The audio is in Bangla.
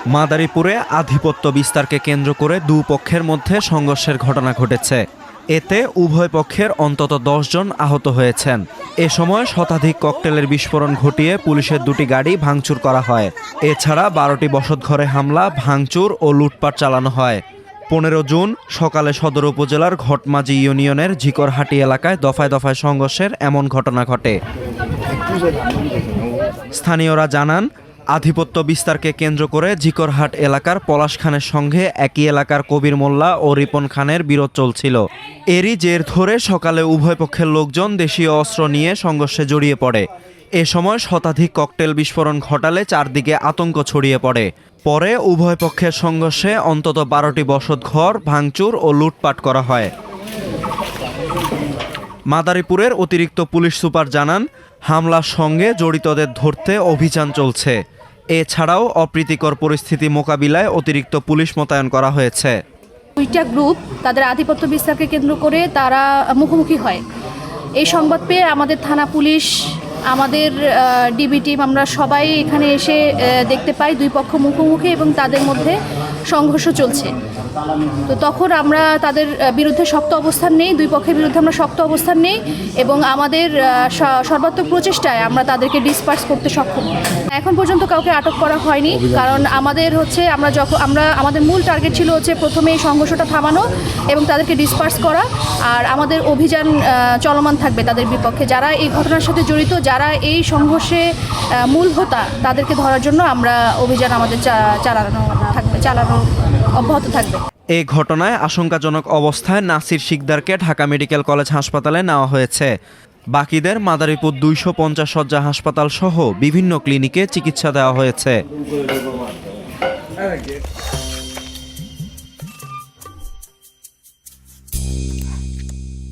মাদারীপুরে আধিপত্য বিস্তারকে কেন্দ্র করে দুপক্ষের মধ্যে সংঘর্ষের ঘটনা ঘটেছে। এতে উভয় পক্ষের অন্তত ১০ জন আহত হয়েছেন। এ সময় শতাধিক ককটেলের বিস্ফোরণ ঘটিয়ে পুলিশের দুটি গাড়ি ভাঙচুর করা হয়। এছাড়া ১২টি বসতঘরে হামলা, ভাঙচুর ও লুটপাট চালানো হয়। ১৫ জুন সকালে সদর উপজেলার ঘটমাঝি ইউনিয়নের ঝিকরহাটি এলাকায় দফায় দফায় সংঘর্ষের এমন ঘটনা ঘটে। স্থানীয়রা জানান, আধিপত্য বিস্তারকে কেন্দ্র করে ঝিকরহাট এলাকার পলাশ খানের সঙ্গে একই এলাকার কবির মোল্লা ও রিপন খানের বিরোধ চলছিল। এরই জের ধরে সকালে উভয় পক্ষের লোকজন দেশীয় অস্ত্র নিয়ে সংঘর্ষে জড়িয়ে পড়ে। এ সময় শতাধিক ককটেল বিস্ফোরণ ঘটালে চারদিকে আতঙ্ক ছড়িয়ে পড়ে। পরে উভয় পক্ষের সংঘর্ষে অন্তত ১২টি বসতঘর ভাঙচুর ও লুটপাট করা হয়। মাদারীপুরের অতিরিক্ত পুলিশ সুপার জানান, হামলার সঙ্গে জড়িতদের ধরতে অভিযান চলছে। এছাড়াও অপ্রীতিকর পরিস্থিতি মোকাবিলায় অতিরিক্ত পুলিশ মোতায়েন করা হয়েছে। দুইটা গ্রুপ তাদের আধিপত্য বিস্তারকে কেন্দ্র করে তারা মুখোমুখি হয়। এই সংবাদ পেয়ে আমাদের থানা পুলিশ, আমাদের ডিবি টিম, আমরা সবাই এখানে এসে দেখতে পাই দুই পক্ষ মুখোমুখি এবং তাদের মধ্যে সংঘর্ষ চলছে। তো তখন আমরা তাদের বিরুদ্ধে শক্ত অবস্থান নেই, দুই পক্ষের বিরুদ্ধে আমরা শক্ত অবস্থান নেই এবং আমাদের সর্বাত্মক প্রচেষ্টায় আমরা তাদেরকে ডিসপার্স করতে সক্ষম। এখন পর্যন্ত কাউকে আটক করা হয়নি, কারণ আমাদের আমাদের মূল টার্গেট ছিল প্রথমে এই সংঘর্ষটা থামানো এবং তাদেরকে ডিসপার্স করা। আর আমাদের অভিযান চলমান থাকবে তাদের বিপক্ষে যারা এই ঘটনার সাথে জড়িত, যারা এই সংঘর্ষে মূল হোতা, তাদেরকে ধরার জন্য আমরা অভিযান আমাদের চালানো অব্যাহত থাকবে। এই ঘটনায় আশঙ্কাজনক অবস্থায় নাসির শিকদারকে ঢাকা মেডিকেল কলেজ হাসপাতালে নেওয়া হয়েছে। বাকিদের মাদারীপুর ২৫০ শয্যা হাসপাতাল সহ বিভিন্ন ক্লিনিকে চিকিৎসা দেওয়া হয়েছে।